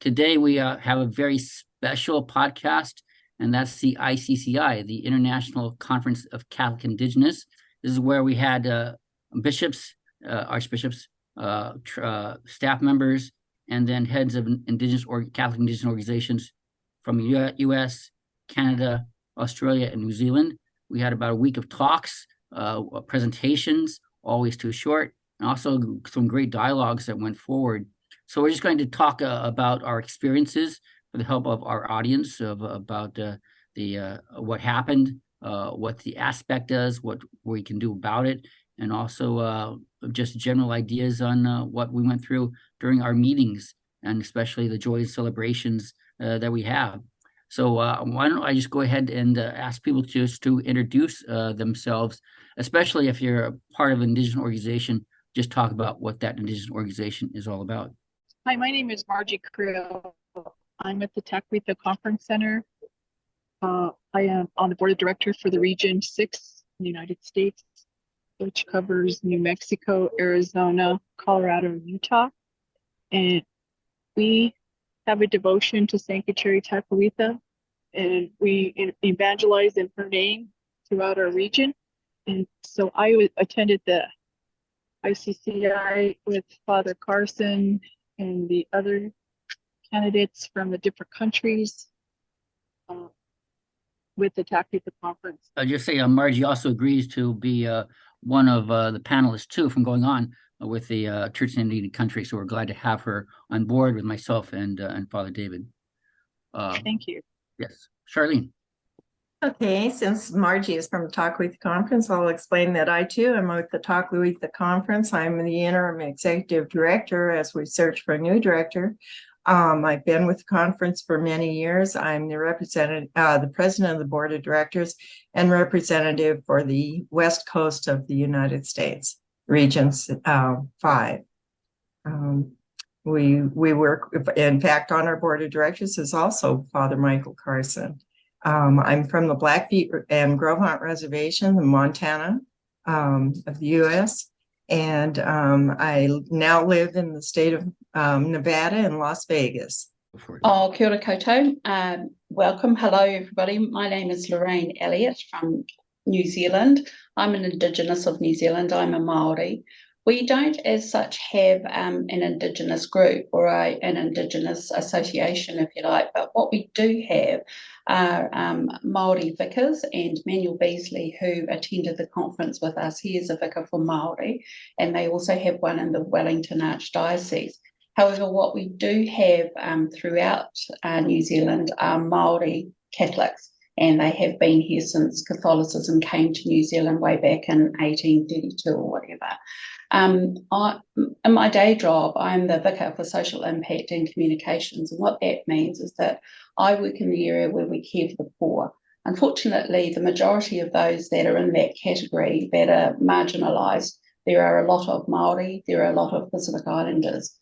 Today we have a very special podcast, and that's the ICCI, the International Conference of Catholic Indigenous. This is where we had bishops, archbishops, staff members, and then heads of Indigenous or Catholic Indigenous organizations from the U.S., Canada, Australia, and New Zealand. We had about a week of talks, presentations, always too short, and also some great dialogues that went forward. So we're just going to talk about our experiences for the help of our audience about what happened, what the aspect is, what we can do about it, and also just general ideas on what we went through during our meetings, and especially the joyous celebrations that we have. So why don't I just go ahead and ask people just to introduce themselves, especially if you're a part of an Indigenous organization, just talk about what that Indigenous organization is all about. Hi, my name is Margie Creel. I'm at the Taquitha Conference Center. I am on the board of directors for the Region 6 in the United States, which covers New Mexico, Arizona, Colorado, and Utah. And we have a devotion to Sanctuary Taquitha, and we evangelize in her name throughout our region. And so I attended the ICCI with Father Carson and the other candidates from the different countries with the Taquitha conference. I'll just say Margie also agrees to be one of the panelists too from going on with the Church in Indian Country. So we're glad to have her on board with myself and Father David. Thank you. Yes, Charlene. Okay, since Margie is from the Taquitha Conference, I'll explain that I too am with the Taquitha Conference. I'm the interim executive director as we search for a new director. I've been with the conference for many years. I'm the president of the board of directors and representative for the west coast of the United States, Regions 5. We work, in fact, on our board of directors is also Father Michael Carson. I'm from the Blackfeet and Gros-Ventre Reservation in Montana of the U.S. And I now live in the state of Nevada in Las Vegas. Oh, kia ora koutou. Welcome. Hello, everybody. My name is Lorraine Elliott from New Zealand. I'm an Indigenous of New Zealand. I'm a Māori. We don't as such have an Indigenous group or an Indigenous association, if you like, but what we do have are Māori vicars, and Manuel Beasley, who attended the conference with us, he is a vicar for Māori, and they also have one in the Wellington Archdiocese. However, what we do have throughout New Zealand are Māori Catholics, and they have been here since Catholicism came to New Zealand way back in 1832 or whatever. In my day job, I'm the Vicar for Social Impact and Communications, and what that means is that I work in the area where we care for the poor. Unfortunately, the majority of those that are in that category that are marginalised, there are a lot of Māori, there are a lot of Pacific Islanders.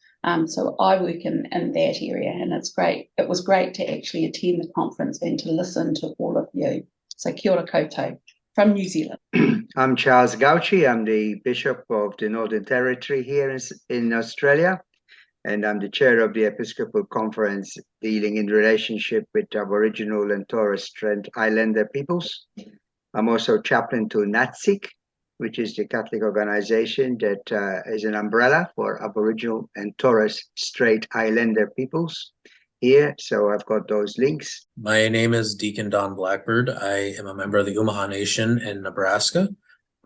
So I work in that area, and it's great. It was great to actually attend the conference and to listen to all of you. So kia ora koutou from New Zealand. I'm Charles Gauci. I'm the Bishop of the Northern Territory here in Australia, and I'm the chair of the Episcopal Conference dealing in relationship with Aboriginal and Torres Strait Islander peoples. I'm also chaplain to NATSIC, which is the Catholic organization that is an umbrella for Aboriginal and Torres Strait Islander peoples here. So I've got those links. My name is Deacon Don Blackbird. I am a member of the Omaha Nation in Nebraska.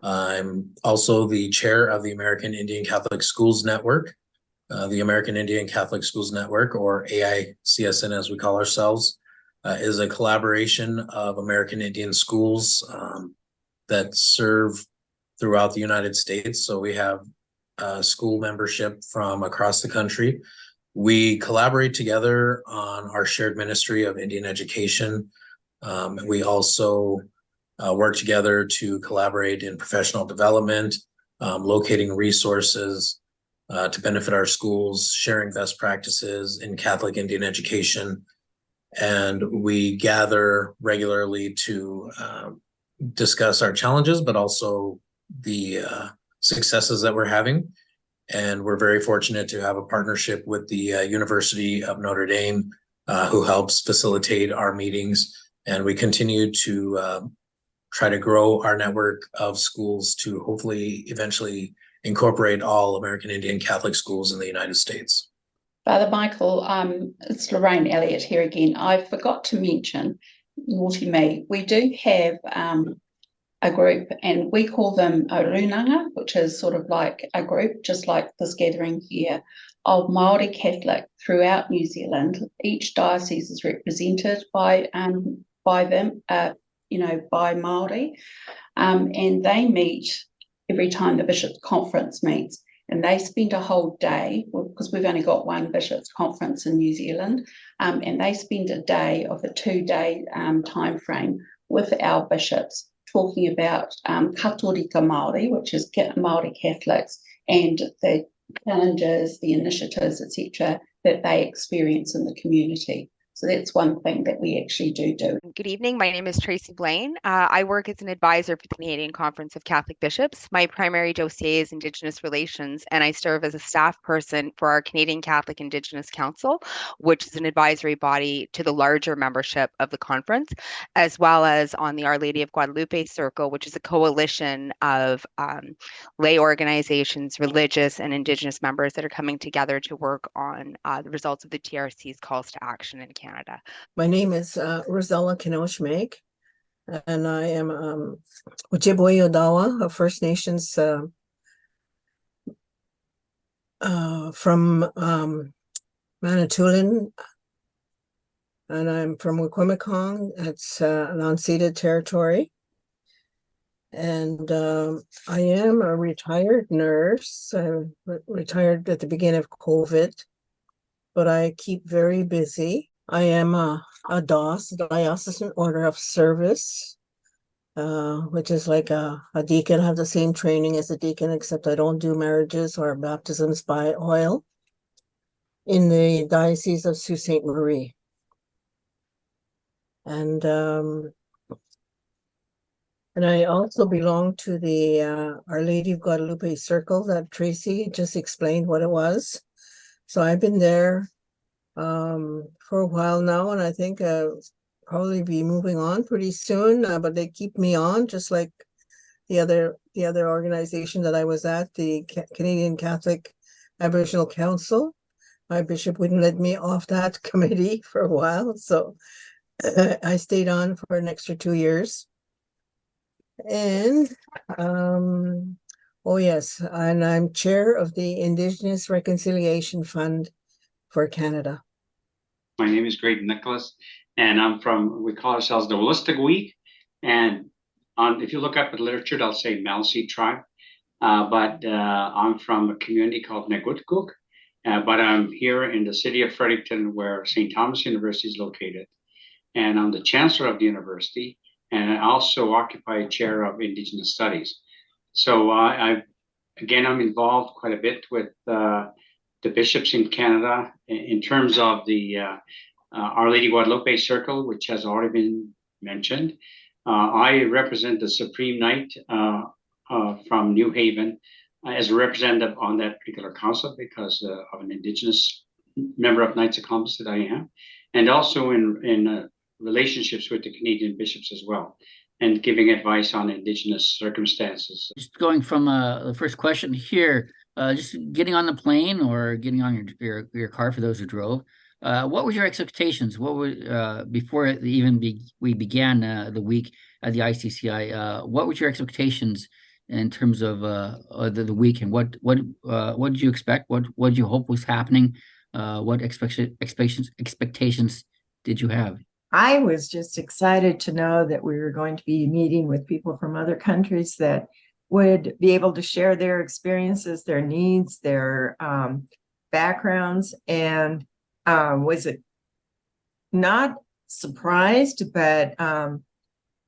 I'm also the chair of the American Indian Catholic Schools Network. The American Indian Catholic Schools Network, or AICSN as we call ourselves, is a collaboration of American Indian schools that serve throughout the United States. So we have school membership from across the country. We collaborate together on our shared ministry of Indian education. We also work together to collaborate in professional development, locating resources to benefit our schools, sharing best practices in Catholic Indian education. And we gather regularly to discuss our challenges, but also the successes that we're having. And we're very fortunate to have a partnership with the University of Notre Dame, who helps facilitate our meetings. And we continue to try to grow our network of schools to hopefully eventually incorporate all American Indian Catholic schools in the United States. Father Michael, it's Lorraine Elliott here again. I forgot to mention, naughty me, we do have a group, and we call them a runanga, which is sort of like a group, just like this gathering here, of Māori Catholic throughout New Zealand. Each diocese is represented by them, by Māori, and they meet every time the Bishops' Conference meets. And they spend a whole day, because we've only got one Bishops' Conference in New Zealand, and they spend a day of a 2-day time frame with our bishops talking about katorika Māori, which is Māori Catholics, and the challenges, the initiatives, etc., that they experience in the community. So that's one thing that we actually do. Good evening. My name is Tracy Blaine. I work as an advisor for the Canadian Conference of Catholic Bishops. My primary dossier is Indigenous relations, and I serve as a staff person for our Canadian Catholic Indigenous Council, which is an advisory body to the larger membership of the conference, as well as on the Our Lady of Guadalupe Circle, which is a coalition of lay organizations, religious and Indigenous members that are coming together to work on the results of the TRC's calls to action in Canada. My name is Rosella Kinoshmake, and I am Ojibwe Odawa, a First Nations from Manitoulin, and I'm from Wikwemikong. It's an unceded territory. And I am a retired nurse. I retired at the beginning of COVID, but I keep very busy. I am a DOS, Diocesan Order of Service, which is like a deacon. I have the same training as a deacon, except I don't do marriages or baptisms by oil, in the Diocese of Sault Ste. Marie. And I also belong to the Our Lady of Guadalupe Circle that Tracy just explained what it was. So I've been there for a while now, and I think probably be moving on pretty soon, but they keep me on, just like the other organization that I was at, the Canadian Catholic Aboriginal Council. My bishop wouldn't let me off that committee for a while, so I stayed on for an extra 2 years. And oh yes, and I'm chair of the Indigenous Reconciliation Fund for Canada. My name is Greg Nicholas, and I'm from, we call ourselves the Wolastoqiyik. And if you look up at literature, they'll say Malsi tribe. But I'm from a community called Negutkuk. But I'm here in the city of Fredericton, where St. Thomas University is located. And I'm the chancellor of the university, and I also occupy a chair of Indigenous Studies. So I'm involved quite a bit with the bishops in Canada in terms of the Our Lady Guadalupe Circle, which has already been mentioned. I represent the Supreme Knight from New Haven as a representative on that particular council because of an Indigenous member of Knights of Columbus that I am, and also in relationships with the Canadian bishops as well, and giving advice on Indigenous circumstances. Just going from the first question here, just getting on the plane or getting on your car for those who drove, what were your expectations? What were before we began the week at the ICCI? What were your expectations in terms of the week, and what did you expect? What did you hope was happening? What expectations did you have? I was just excited to know that we were going to be meeting with people from other countries that would be able to share their experiences, their needs, their backgrounds, and was it not surprised, but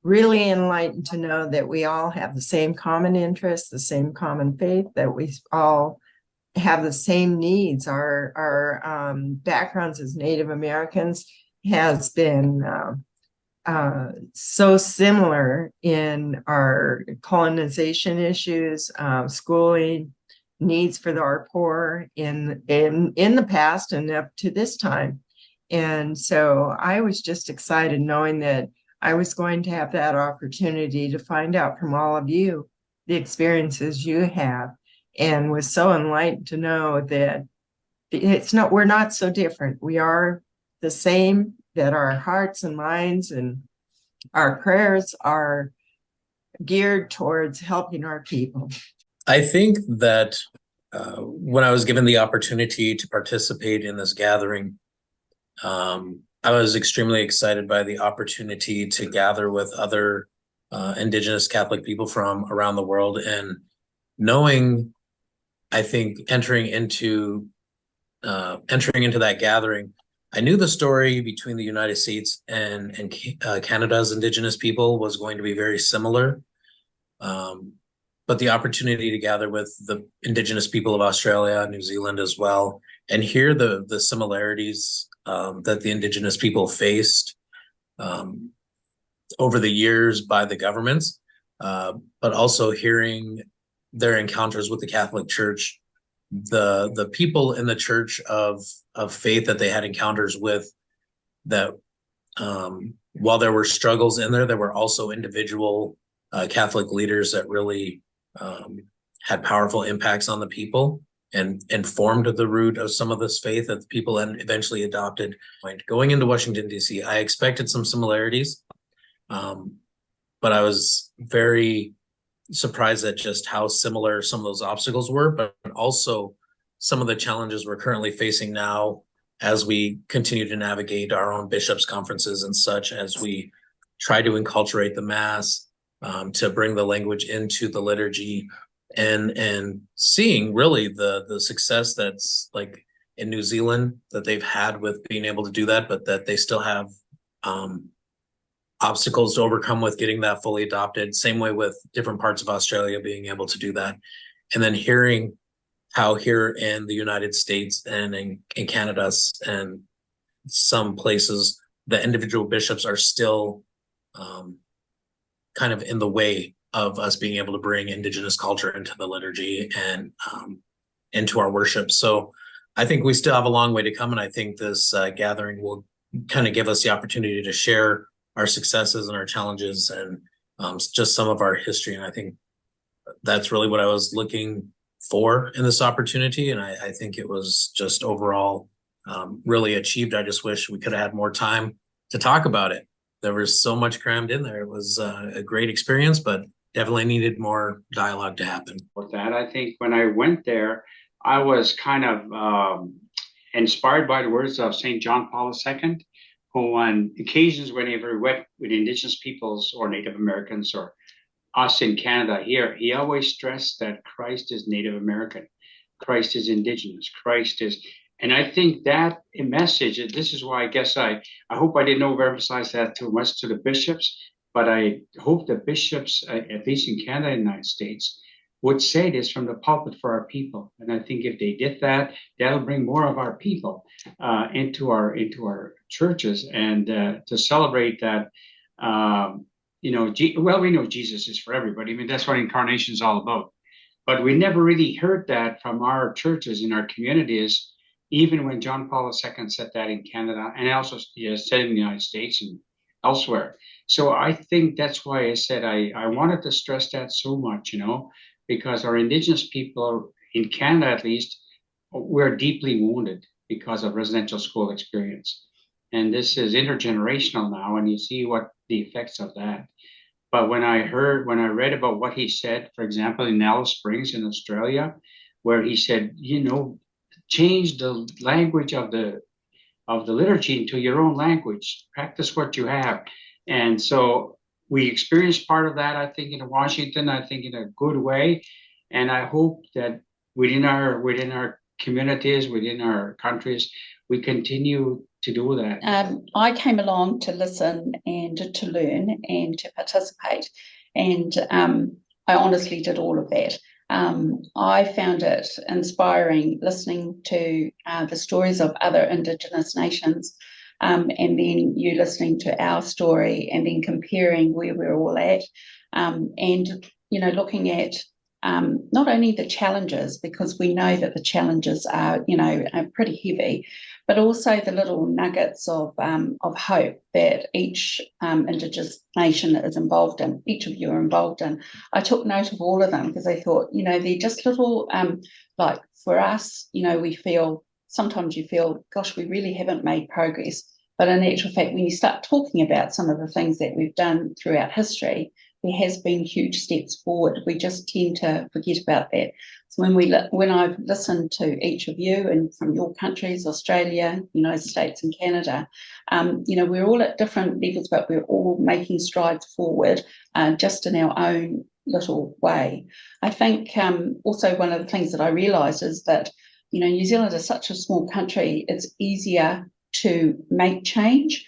really enlightened to know that we all have the same common interests, the same common faith, that we all have the same needs. Our backgrounds as Native Americans has been so similar in our colonization issues, schooling, needs for our poor in the past and up to this time. And so I was just excited knowing that I was going to have that opportunity to find out from all of you the experiences you have, and was so enlightened to know that we're not so different. We are the same, that our hearts and minds and our prayers are geared towards helping our people. I think that when I was given the opportunity to participate in this gathering, I was extremely excited by the opportunity to gather with other Indigenous Catholic people from around the world, and knowing, I think, entering into that gathering, I knew the story between the United States and Canada's Indigenous people was going to be very similar. But the opportunity to gather with the Indigenous people of Australia, New Zealand as well, and hear the similarities that the Indigenous people faced over the years by the governments, but also hearing their encounters with the Catholic Church, the people in the Church of faith that they had encounters with, that while there were struggles in there were also individual Catholic leaders that really had powerful impacts on the people and formed the root of some of this faith that the people eventually adopted. Going into Washington, D.C., I expected some similarities, but I was very surprised at just how similar some of those obstacles were, but also some of the challenges we're currently facing now as we continue to navigate our own bishops' conferences and such, as we try to enculturate the Mass, to bring the language into the liturgy, and seeing really the success that's like in New Zealand that they've had with being able to do that, but that they still have obstacles to overcome with getting that fully adopted. Same way with different parts of Australia being able to do that. And then hearing how here in the United States and in Canada and some places, the individual bishops are still kind of in the way of us being able to bring Indigenous culture into the liturgy and into our worship. So I think we still have a long way to come. And I think this gathering will kind of give us the opportunity to share our successes and our challenges and just some of our history. And I think that's really what I was looking for in this opportunity. And I think it was just overall really achieved. I just wish we could have had more time to talk about it. There was so much crammed in there. It was a great experience, but definitely needed more dialogue to happen. With that, I think when I went there, I was kind of inspired by the words of St. John Paul II, who on occasions whenever he went with Indigenous peoples or Native Americans or us in Canada here, he always stressed that Christ is Native American, Christ is Indigenous, Christ is, and I think that a message, this is why I guess I hope I didn't overemphasize that too much to the bishops, but I hope the bishops, at least in Canada and the United States, would say this from the pulpit for our people. And I think if they did that, that'll bring more of our people into our churches, and to celebrate that, we know Jesus is for everybody. I mean, that's what incarnation is all about. But we never really heard that from our churches in our communities, even when John Paul II said that in Canada, and also said in the United States and elsewhere. So I think that's why I said I wanted to stress that so much, because our Indigenous people in Canada, at least, we're deeply wounded because of residential school experience. And this is intergenerational now, and you see what the effects of that. But when I read about what he said, for example, in Alice Springs in Australia, where he said, change the language of the liturgy into your own language, practice what you have. And so we experienced part of that, I think, in Washington, I think in a good way. And I hope that within our communities, within our countries, we continue to do that. I came along to listen and to learn and to participate. And I honestly did all of that. I found it inspiring listening to the stories of other Indigenous nations, and then you listening to our story and then comparing where we're all at, and looking at not only the challenges, because we know that the challenges are pretty heavy, but also the little nuggets of hope that each Indigenous nation is involved in, each of you are involved in. I took note of all of them because I thought, they're just little, like for us, sometimes you feel, gosh, we really haven't made progress. But in actual fact, when you start talking about some of the things that we've done throughout history, there has been huge steps forward. We just tend to forget about that. So when I've listened to each of you and from your countries, Australia, United States and Canada, we're all at different levels, but we're all making strides forward just in our own little way. I think also one of the things that I realised is that, New Zealand is such a small country, it's easier to make change.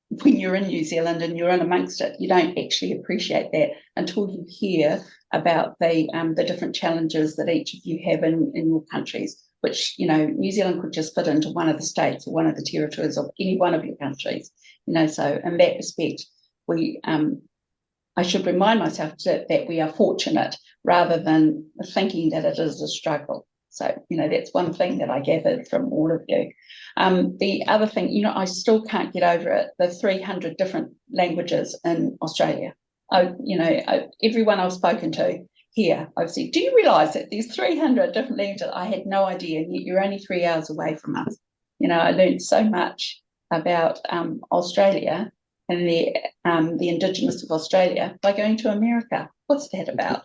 When you're in New Zealand and you're in amongst it, you don't actually appreciate that until you hear about the different challenges that each of you have in your countries, which, New Zealand could just fit into one of the states or one of the territories of any one of your countries, so in that respect, I should remind myself that we are fortunate rather than thinking that it is a struggle. So, that's one thing that I gathered from all of you. The other thing, I still can't get over it, the 300 different languages in Australia. Everyone I've spoken to here, I've said, do you realise that there's 300 different languages? I had no idea, and yet you're only 3 hours away from us. I learned so much about Australia and the Indigenous of Australia by going to America. What's that about?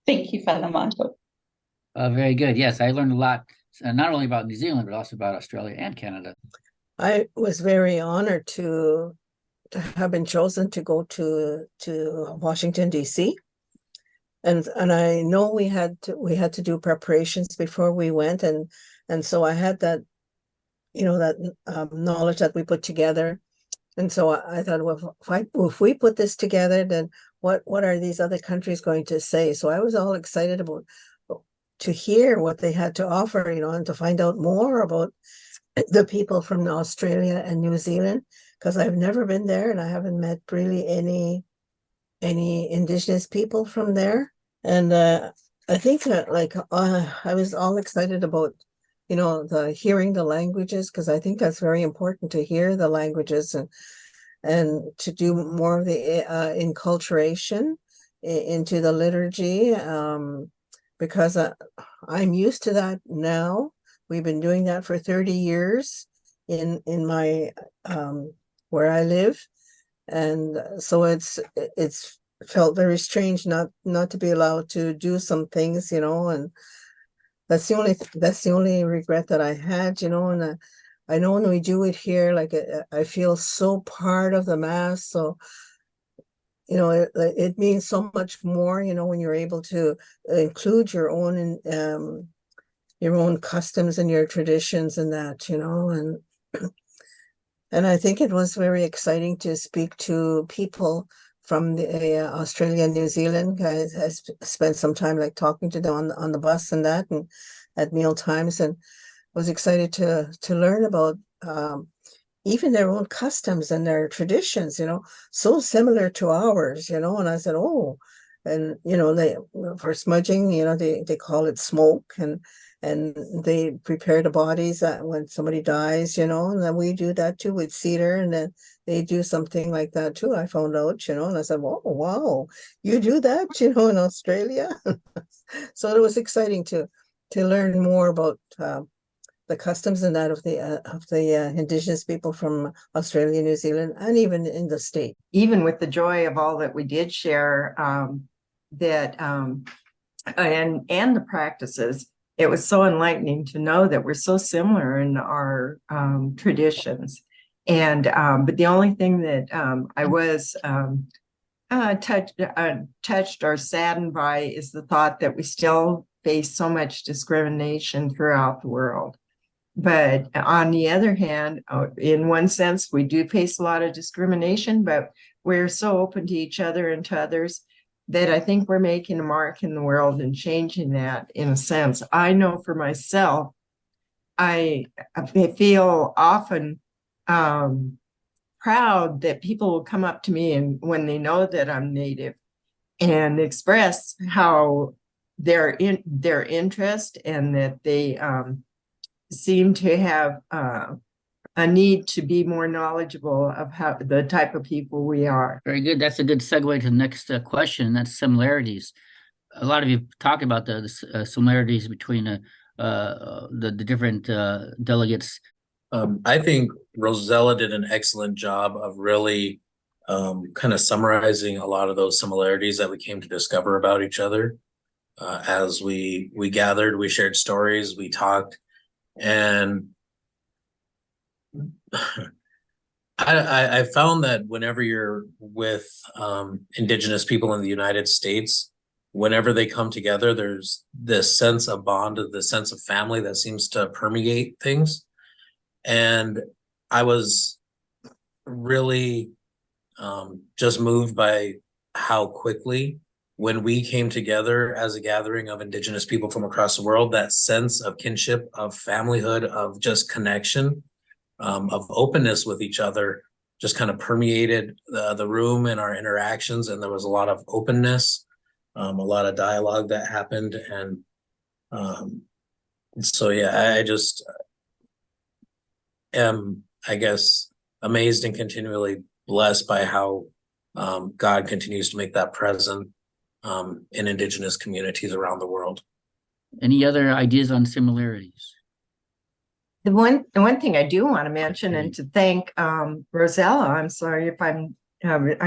Thank you, Father Michael. Very good. Yes, I learned a lot, not only about New Zealand, but also about Australia and Canada. I was very honored to have been chosen to go to Washington, D.C. And I know we had to do preparations before we went, and so I had that, knowledge that we put together. And so I thought, well, if we put this together, then what are these other countries going to say? So I was all excited to hear what they had to offer, and to find out more about the people from Australia and New Zealand, because I've never been there and I haven't met really any Indigenous people from there. And I think that I was all excited about, the hearing the languages, because I think that's very important to hear the languages and to do more of the enculturation into the liturgy. Because I'm used to that now. We've been doing that for 30 years in my where I live, and so it's felt very strange not to be allowed to do some things, and that's the only regret that I had, and I know when we do it here, I feel so part of the Mass, so it means so much more, when you're able to include your own customs and your traditions and that, and I think it was very exciting to speak to people from the Australia and New Zealand. I spent some time talking to them on the bus and that, and at meal times, and was excited to learn about even their own customs and their traditions, so similar to ours, and I said, oh, and, they, for smudging, they call it smoke, and they prepare the bodies when somebody dies, and then we do that too with cedar, and then they do something like that too, I found out, and I said, oh, wow, you do that, in Australia? So it was exciting to learn more about the customs and that of the Indigenous people from Australia, New Zealand, and even in the state. Even with the joy of all that we did share, and the practices, it was so enlightening to know that we're so similar in our traditions. And but the only thing that I was touched or saddened by is the thought that we still face so much discrimination throughout the world. But on the other hand, in one sense, we do face a lot of discrimination, but we're so open to each other and to others that I think we're making a mark in the world and changing that in a sense. I know for myself, I feel often proud that people will come up to me and when they know that I'm Native and express how their interest and that they seem to have a need to be more knowledgeable of how the type of people we are. Very good. That's a good segue to the next question. That's similarities. A lot of you talked about the similarities between the different delegates. I think Rosella did an excellent job of really kind of summarizing a lot of those similarities that we came to discover about each other. As we gathered, we shared stories, we talked, and I found that whenever you're with Indigenous people in the United States, whenever they come together, there's this sense of bond, the sense of family that seems to permeate things. And I was really just moved by how quickly, when we came together as a gathering of Indigenous people from across the world, that sense of kinship, of familyhood, of just connection, of openness with each other just kind of permeated the room and our interactions. And there was a lot of openness, a lot of dialogue that happened. And so, yeah, I just am, I guess, amazed and continually blessed by how God continues to make that present in Indigenous communities around the world. Any other ideas on similarities? The one thing I do want to mention and to thank Rosella. I'm sorry if I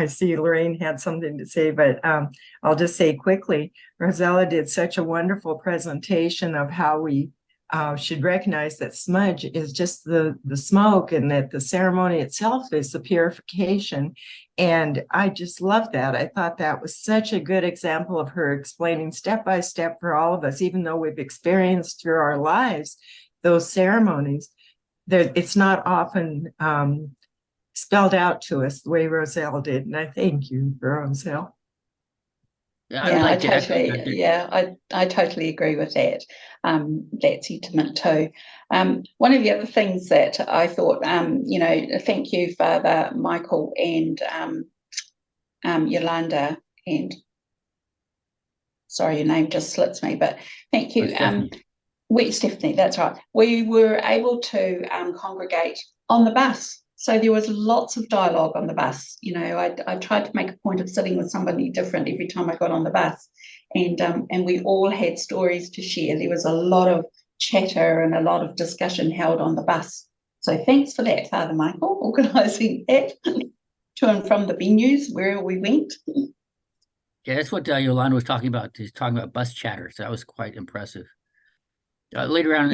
see Lorraine had something to say, but I'll just say quickly, Rosella did such a wonderful presentation of how we should recognize that smudge is just the smoke and that the ceremony itself is the purification. And I just love that. I thought that was such a good example of her explaining step by step for all of us, even though we've experienced through our lives those ceremonies. It's not often spelled out to us the way Roselle did. And I thank you, Roselle. I totally agree with that. That sentiment too. One of the other things that I thought, thank you, Father Michael and Yolanda, and sorry, your name just slips me, but thank you. Stephanie, that's right. We were able to congregate on the bus. So there was lots of dialogue on the bus. I tried to make a point of sitting with somebody different every time I got on the bus. And we all had stories to share. There was a lot of chatter and a lot of discussion held on the bus. So thanks for that, Father Michael, organising that to and from the venues where we went. Yeah, that's what Yolanda was talking about. She's talking about bus chatter. So that was quite impressive. Later on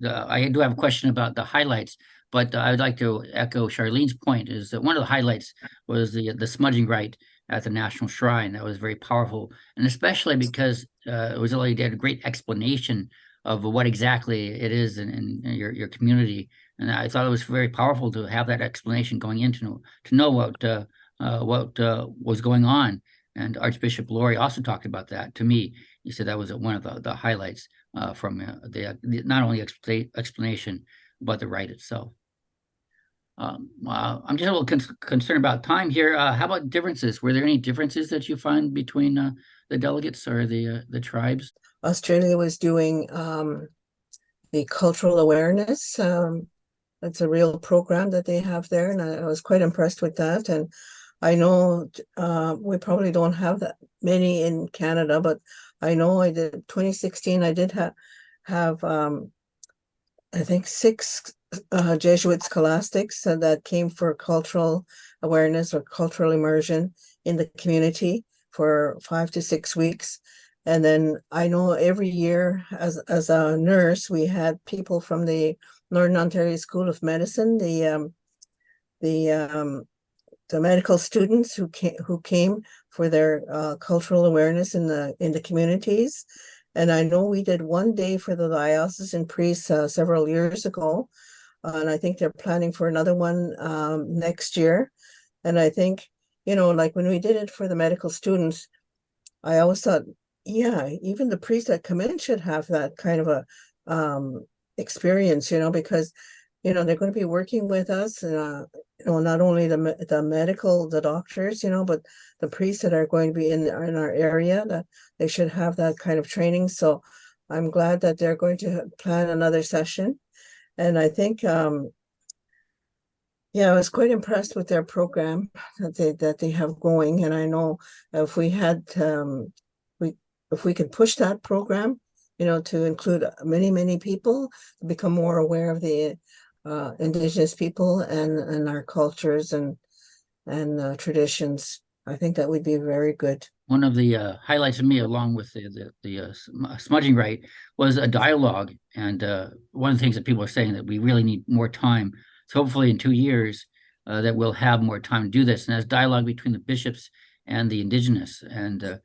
I do have a question about the highlights, but I'd like to echo Charlene's point is that one of the highlights was the smudging rite at the National Shrine. That was very powerful, and especially because Rosella did a great explanation of what exactly it is in your community. And I thought it was very powerful to have that explanation going in to know what was going on. And Archbishop Laurie also talked about that to me. He said that was one of the highlights from the not only explanation, but the rite itself. I'm just a little concerned about time here. How about differences? Were there any differences that you find between the delegates or the tribes? Australia was doing the cultural awareness. It's a real program that they have there, and I was quite impressed with that. And I know we probably don't have that many in Canada, but I know I did 2016. I did have I think 6 Jesuit scholastics that came for cultural awareness or cultural immersion in the community for 5 to 6 weeks. And then I know every year as a nurse, we had people from the Northern Ontario School of Medicine, the medical students who came for their cultural awareness in the communities. And I know we did one day for the diocesan priests several years ago, and I think they're planning for another one next year. And I think, like when we did it for the medical students, I always thought, yeah, even the priests that come in should have that kind of a experience, because they're going to be working with us not only the medical, the doctors, but the priests that are going to be in our area, that they should have that kind of training. So I'm glad that they're going to plan another session. And I think, I was quite impressed with their program that they have going. And I know if we had, if we could push that program, to include many people, become more aware of the Indigenous people and our cultures and traditions, I think that would be very good. One of the highlights of me, along with the smudging right, was a dialogue. And one of the things that people are saying that we really need more time. So hopefully in 2 years that we'll have more time to do this. And that's dialogue between the bishops and the Indigenous. And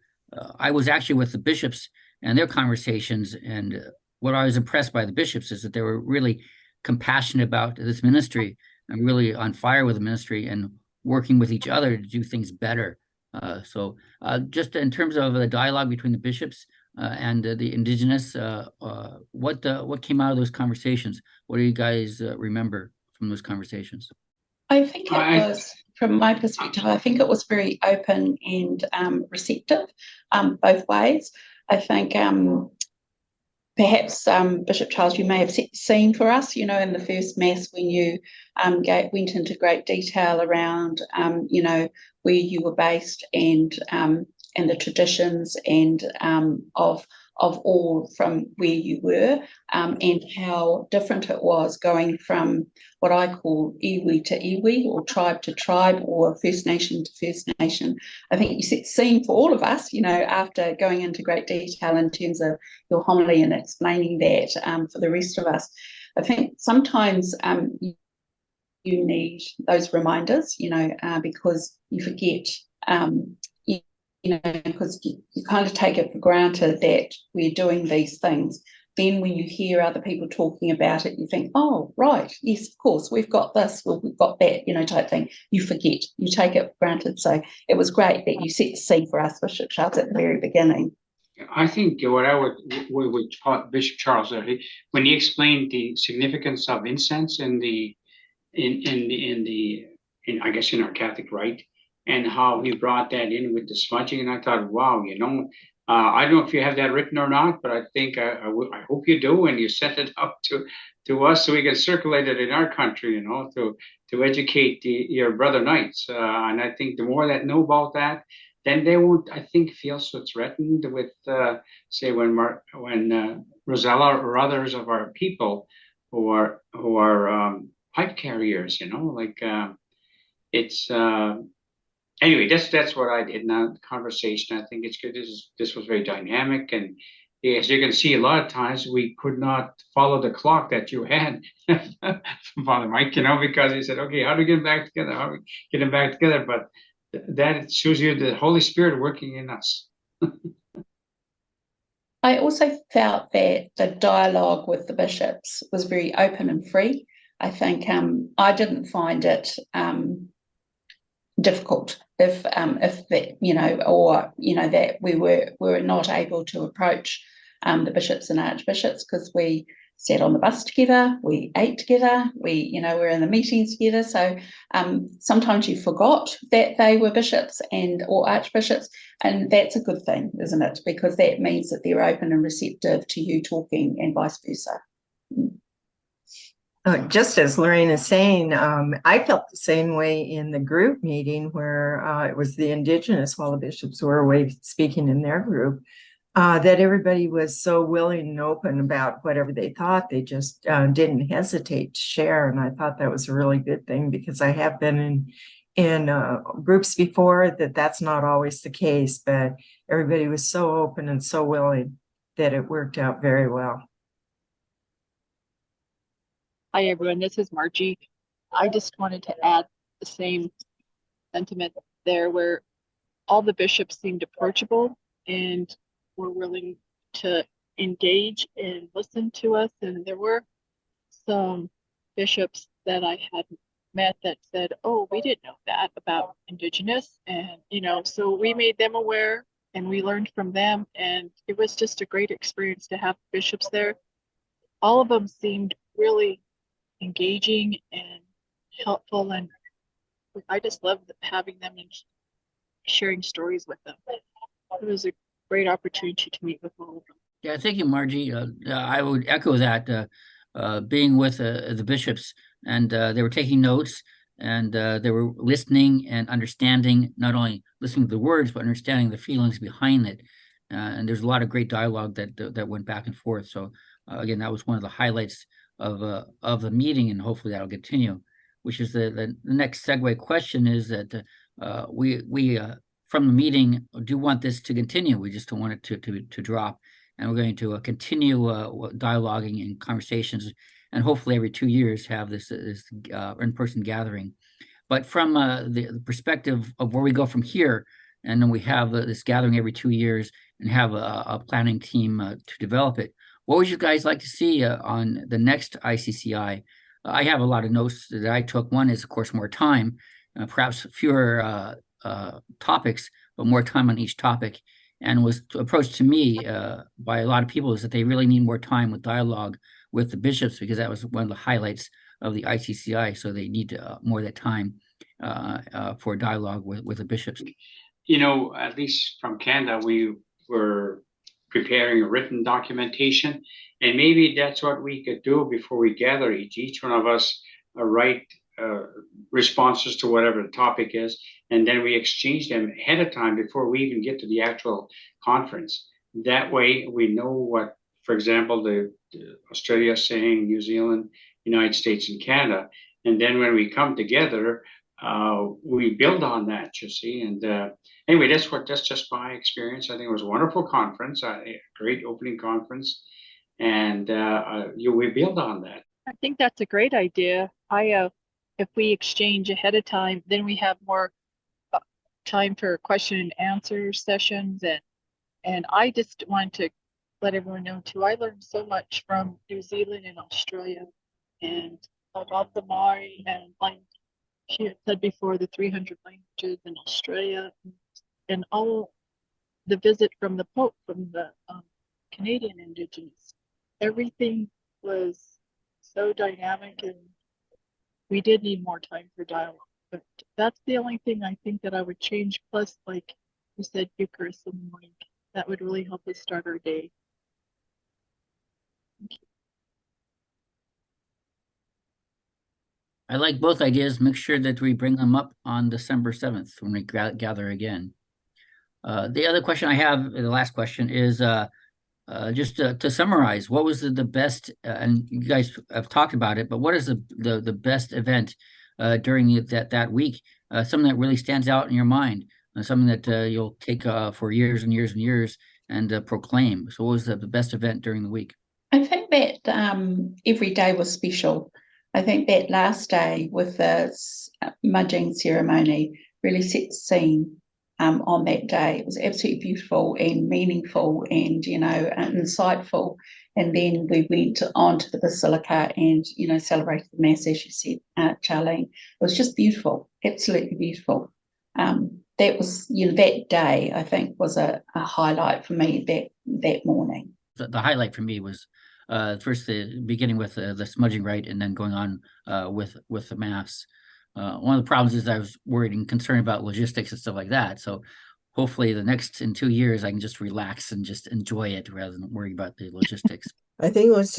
I was actually with the bishops and their conversations. And what I was impressed by the bishops is that they were really compassionate about this ministry and really on fire with the ministry and working with each other to do things better. So just in terms of the dialogue between the bishops and the Indigenous, what came out of those conversations? What do you guys remember from those conversations? I think it was, from my perspective, I think it was very open and receptive both ways. I think perhaps, Bishop Charles, you may have set the scene for us, in the first Mass when you went into great detail around, where you were based and the traditions and of all from where you were, and how different it was going from what I call iwi to iwi, or tribe to tribe, or First Nation to First Nation. I think you set the scene for all of us, after going into great detail in terms of your homily and explaining that for the rest of us. I think sometimes you need those reminders, because you forget, because you kind of take it for granted that we're doing these things. Then when you hear other people talking about it, you think, oh, right, yes, of course, we've got this, well, we've got that, type thing. You forget, you take it for granted. So it was great that you set the scene for us, Bishop Charles, at the very beginning. I think what I would call Bishop Charles, when he explained the significance of incense in I guess in our Catholic rite, and how he brought that in with the smudging, and I thought, wow, I don't know if you have that written or not, but I think I hope you do, and you sent it up to us so we can circulate it in our country, to educate your brother knights, and I think the more that know about that, then they won't, I think, feel so threatened with, say, when Rosella or others of our people who are pipe carriers, it's anyway. That's what I did. Now the conversation, I think it's good. This was very dynamic, and as you can see, a lot of times we could not follow the clock that you had from Father Mike, because he said, okay, how do we get them back together? How do we get them back together? But that shows you the Holy Spirit working in us. I also felt that the dialogue with the bishops was very open and free. I think I didn't find it difficult if that, or that we were not able to approach the bishops and archbishops, because we sat on the bus together, we ate together, we were in the meetings together. So sometimes you forgot that they were bishops or archbishops, and that's a good thing, isn't it? Because that means that they're open and receptive to you talking, and vice versa. Just as Lorraine is saying, I felt the same way in the group meeting where it was the Indigenous, while the bishops were away speaking in their group, that everybody was so willing and open about whatever they thought. They just didn't hesitate to share. And I thought that was a really good thing, because I have been in groups before that's not always the case, but everybody was so open and so willing that it worked out very well. Hi, everyone. This is Margie. I just wanted to add the same sentiment there, where all the bishops seemed approachable and were willing to engage and listen to us. And there were some bishops that I had met that said, oh, we didn't know that about Indigenous. And, so we made them aware and we learned from them. And it was just a great experience to have bishops there. All of them seemed really engaging and helpful, and I just love having them and sharing stories with them. It was a great opportunity to meet with all of them. Yeah, thank you, Margie. I would echo that. Being with the bishops, and they were taking notes, and they were listening and understanding, not only listening to the words, but understanding the feelings behind it. And there's a lot of great dialogue that went back and forth. So again, that was one of the highlights of the meeting, and hopefully that'll continue. Which is the next segue question is that we from the meeting do want this to continue. We just don't want it to drop. And we're going to continue dialoguing and conversations, and hopefully every 2 years have this in-person gathering. But from the perspective of where we go from here, and then we have this gathering every 2 years and have a planning team to develop it. What would you guys like to see on the next ICCI? I have a lot of notes that I took. One is, of course, more time, perhaps fewer topics, but more time on each topic. And was approached to me by a lot of people is that they really need more time with dialogue with the bishops, because that was one of the highlights of the ICCI. So they need more of that time for dialogue with the bishops. You know, at least from Canada, we were preparing a written documentation, and maybe that's what we could do before we gather. Each one of us write responses to whatever the topic is, and then we exchange them ahead of time before we even get to the actual conference. That way we know what, for example, the Australia is saying, New Zealand, United States, and Canada. And then when we come together, we build on that, you see. And anyway, that's just my experience. I think it was a wonderful conference, a great opening conference, and we build on that. I think that's a great idea. If we exchange ahead of time, then we have more time for question and answer sessions. And I just want to let everyone know too, I learned so much from New Zealand and Australia, and I love the Maori, and like she had said before, the 300 languages in Australia, and all the visit from the Pope, from the Canadian Indigenous. Everything was so dynamic, and we did need more time for dialogue. But that's the only thing I think that I would change. Plus, like you said, Eucharist in the morning. That would really help us start our day. I like both ideas. Make sure that we bring them up on December 7th when we gather again. The other question I have, the last question, is just to summarize, what was the best, and you guys have talked about it, but what is the best event during that week? Something that really stands out in your mind, something that you'll take for years and years and years and proclaim. So what was the best event during the week? I think that every day was special. I think that last day with the smudging ceremony really set the scene on that day. It was absolutely beautiful and meaningful and, insightful. And then we went on to the Basilica and, celebrated the Mass, as you said, Charlene. It was just beautiful, absolutely beautiful. That was, that day, I think, was a highlight for me that morning. The highlight for me was first beginning with the smudging rite, and then going on with the Mass. One of the problems is I was worried and concerned about logistics and stuff like that. So hopefully in 2 years, I can just relax and just enjoy it rather than worry about the logistics. I think it was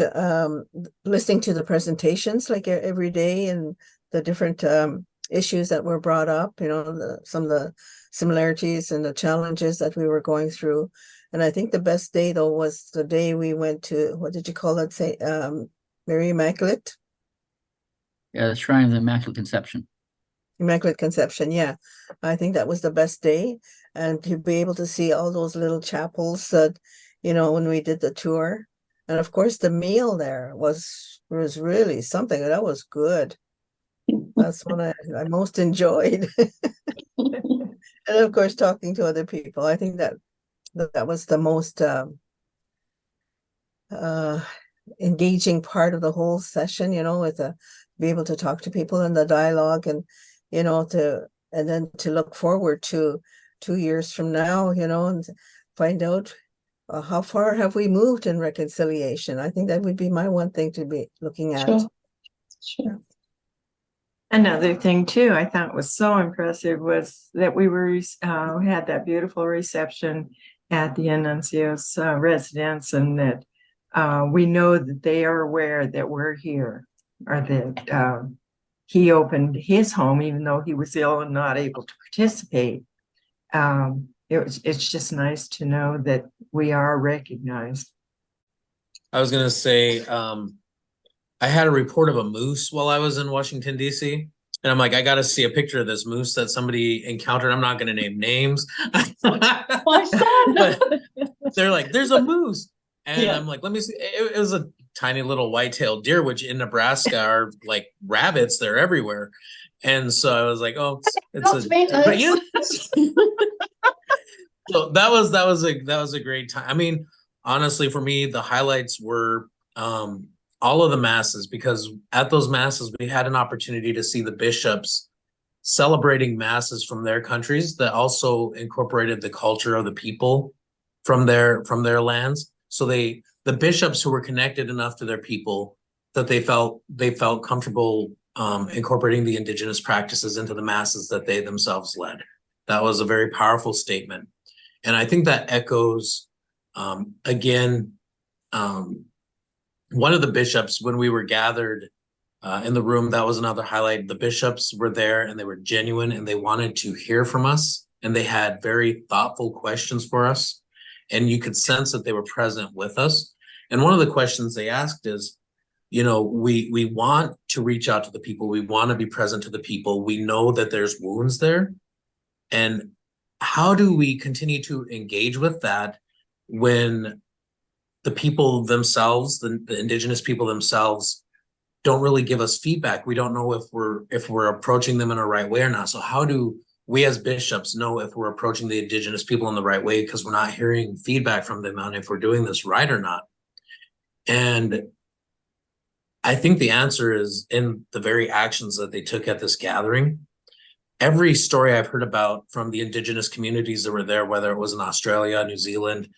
listening to the presentations like every day, and the different issues that were brought up, some of the similarities and the challenges that we were going through. And I think the best day, though, was the day we went to, what did you call it? Say, Mary Immaculate? Yeah, the Shrine of the Immaculate Conception. Immaculate Conception, yeah. I think that was the best day. And to be able to see all those little chapels that, when we did the tour. And of course, the meal there was really something. That was good. That's what I most enjoyed. And of course, talking to other people. I think that was the most engaging part of the whole session, with be able to talk to people in the dialogue, and and then to look forward to 2 years from now, and find out how far have we moved in reconciliation. I think that would be my one thing to be looking at. Sure. Another thing too, I thought was so impressive was that we had that beautiful reception at the Annuncio's residence, and that we know that they are aware that we're here, or that he opened his home even though he was ill and not able to participate. It's just nice to know that we are recognized. I was gonna say, I had a report of a moose while I was in Washington, D.C. And I'm like, I got to see a picture of this moose that somebody encountered. I'm not going to name names. My son. But they're like, there's a moose. And Yeah. I'm like, let me see. It was a tiny little white-tailed deer, which in Nebraska are like rabbits. They're everywhere. And so I was like, oh, it's but you. So that was a great time. I mean, honestly, for me, the highlights were all of the masses, because at those masses we had an opportunity to see the bishops celebrating masses from their countries that also incorporated the culture of the people from their lands. So the bishops who were connected enough to their people that they felt comfortable incorporating the indigenous practices into the masses that they themselves led. That was a very powerful statement. And I think that echoes again, one of the bishops, when we were gathered in the room, that was another highlight. The bishops were there and they were genuine and they wanted to hear from us, and they had very thoughtful questions for us. And you could sense that they were present with us. And one of the questions they asked is, you know, we want to reach out to the people. We want to be present to the people. We know that there's wounds there. And how do we continue to engage with that when the people themselves, the indigenous people themselves, don't really give us feedback? We don't know if we're approaching them in a right way or not. So how do we as bishops know if we're approaching the indigenous people in the right way, because we're not hearing feedback from them on if we're doing this right or not? And I think the answer is in the very actions that they took at this gathering. Every story I've heard about from the indigenous communities that were there, whether it was in Australia, New Zealand,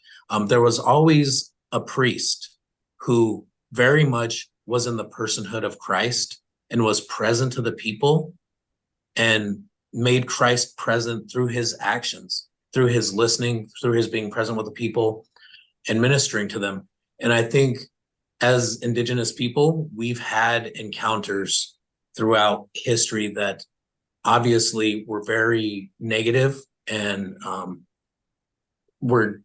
there was always a priest who very much was in the personhood of Christ and was present to the people and made Christ present through his actions, through his listening, through his being present with the people and ministering to them. And I think as indigenous people, we've had encounters throughout history that obviously were very negative and were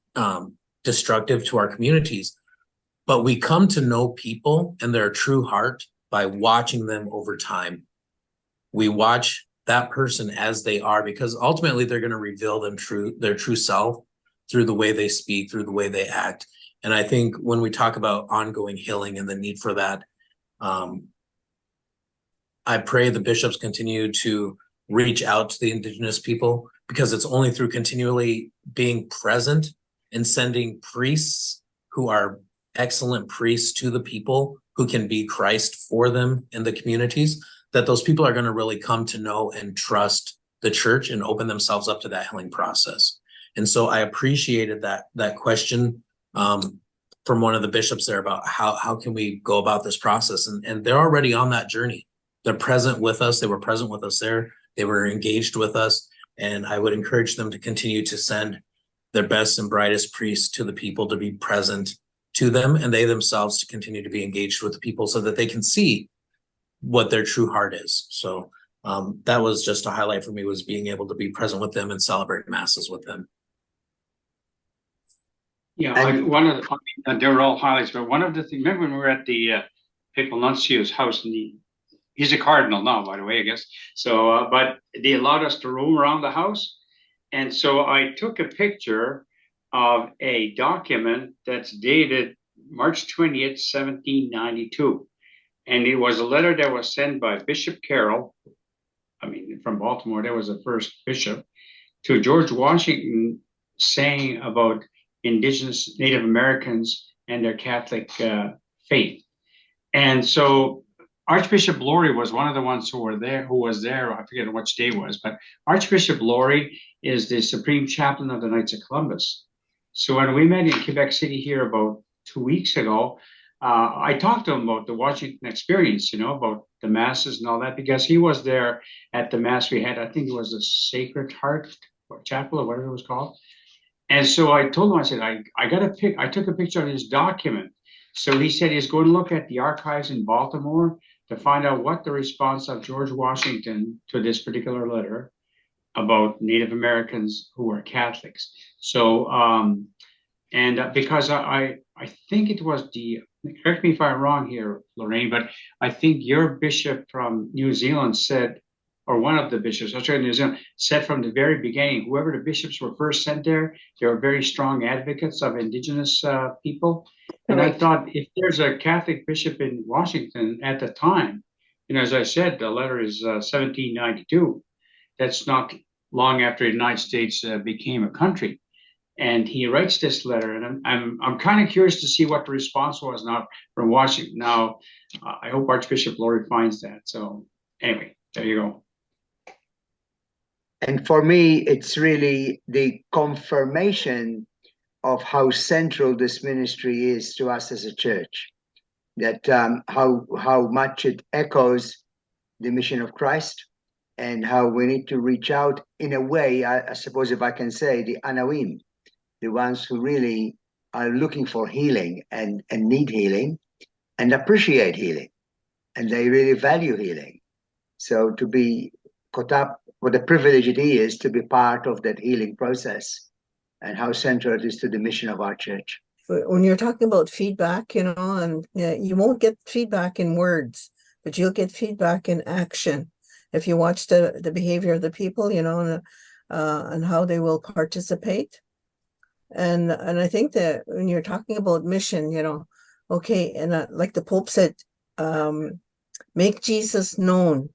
destructive to our communities. But we come to know people and their true heart by watching them over time. We watch that person as they are, because ultimately they're going to reveal their true self through the way they speak, through the way they act. And I think when we talk about ongoing healing and the need for that, I pray the bishops continue to reach out to the indigenous people, because it's only through continually being present and sending priests who are excellent priests to the people who can be Christ for them in the communities, that those people are going to really come to know and trust the church and open themselves up to that healing process. And so I appreciated that question from one of the bishops there about how can we go about this process. And they're already on that journey. They're present with us. They were present with us there. They were engaged with us. And I would encourage them to continue to send their best and brightest priests to the people to be present to them, and they themselves to continue to be engaged with the people so that they can see what their true heart is. So that was just a highlight for me, was being able to be present with them and celebrate masses with them. Yeah, they were all highlights, but one of the things, remember when we were at the Papal Nuncio's house, and he's a cardinal now, by the way, I guess. So, but they allowed us to roam around the house. And so I took a picture of a document that's dated March 20th, 1792. And it was a letter that was sent by Bishop Carroll, from Baltimore, that was the first bishop, to George Washington, saying about Indigenous Native Americans and their Catholic faith. And so Archbishop Laurie was one of the ones who was there. I forget which day it was, but Archbishop Laurie is the Supreme Chaplain of the Knights of Columbus. So when we met in Quebec City here about 2 weeks ago, I talked to him about the Washington experience, about the masses and all that, because he was there at the mass we had. I think it was the Sacred Heart Chapel or whatever it was called. And so I told him, I said, I took a picture of his document. So he said he's going to look at the archives in Baltimore to find out what the response of George Washington to this particular letter about Native Americans who were Catholics. So, because I think it was correct me if I'm wrong here, Lorraine, but I think your bishop from New Zealand said, or one of the bishops, Australia, New Zealand, said from the very beginning, whoever the bishops were first sent there, they were very strong advocates of Indigenous people. And I thought, if there's a Catholic bishop in Washington at the time, as I said, the letter is 1792. That's not long after the United States became a country. And he writes this letter, and I'm kind of curious to see what the response was now from Washington. Now, I hope Archbishop Laurie finds that. So anyway, there you go. And for me, it's really the confirmation of how central this ministry is to us as a church. That how much it echoes the mission of Christ, and how we need to reach out in a way, I suppose, if I can say, the Anawim, the ones who really are looking for healing and need healing and appreciate healing, and they really value healing. So to be caught up, what a privilege it is to be part of that healing process, and how central it is to the mission of our church. When you're talking about feedback, and you won't get feedback in words, but you'll get feedback in action. If you watch the behavior of the people, and how they will participate. And I think that when you're talking about mission, okay, and like the Pope said, make Jesus known,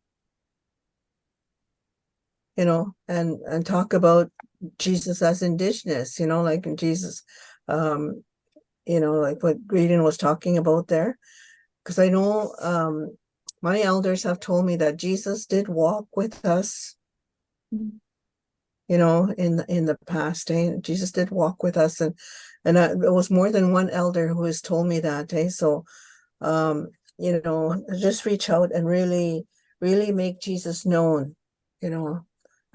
and talk about Jesus as Indigenous, like Jesus, like what Graydon was talking about there. Because I know my elders have told me that Jesus did walk with us, in the past. Jesus did walk with us, and it was more than one elder who has told me that. So, just reach out and really, really make Jesus known,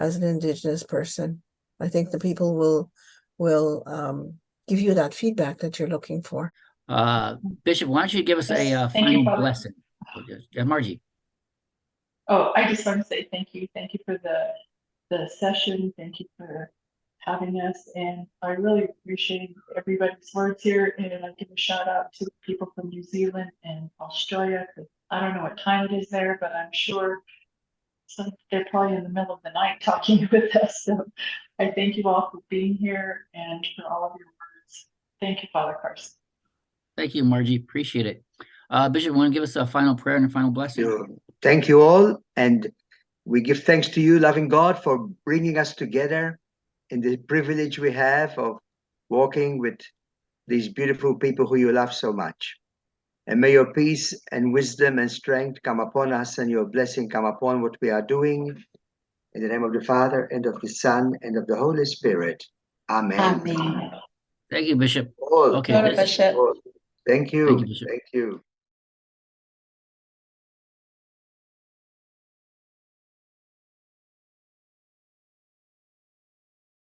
as an Indigenous person. I think the people will give you that feedback that you're looking for. Bishop, why don't you give us a Thank you, final Father. blessing? Margie. Oh, I just want to say thank you. Thank you for the session. Thank you for having us. And I really appreciate everybody's words here. And I give a shout out to people from New Zealand and Australia, because I don't know what time it is there, but I'm sure they're probably in the middle of the night talking with us. So I thank you all for being here and for all of your words. Thank you, Father Carson. Thank you, Margie. Appreciate it. Bishop, want to give us a final prayer and a final blessing? Thank you all. And we give thanks to you, loving God, for bringing us together in the privilege we have of walking with these beautiful people who you love so much. And may your peace and wisdom and strength come upon us, and your blessing come upon what we are doing. In the name of the Father, and of the Son, and of the Holy Spirit. Amen. Amen. Thank you, Bishop. All. Okay. Bishop. Thank you. Thank you, Bishop. Thank you.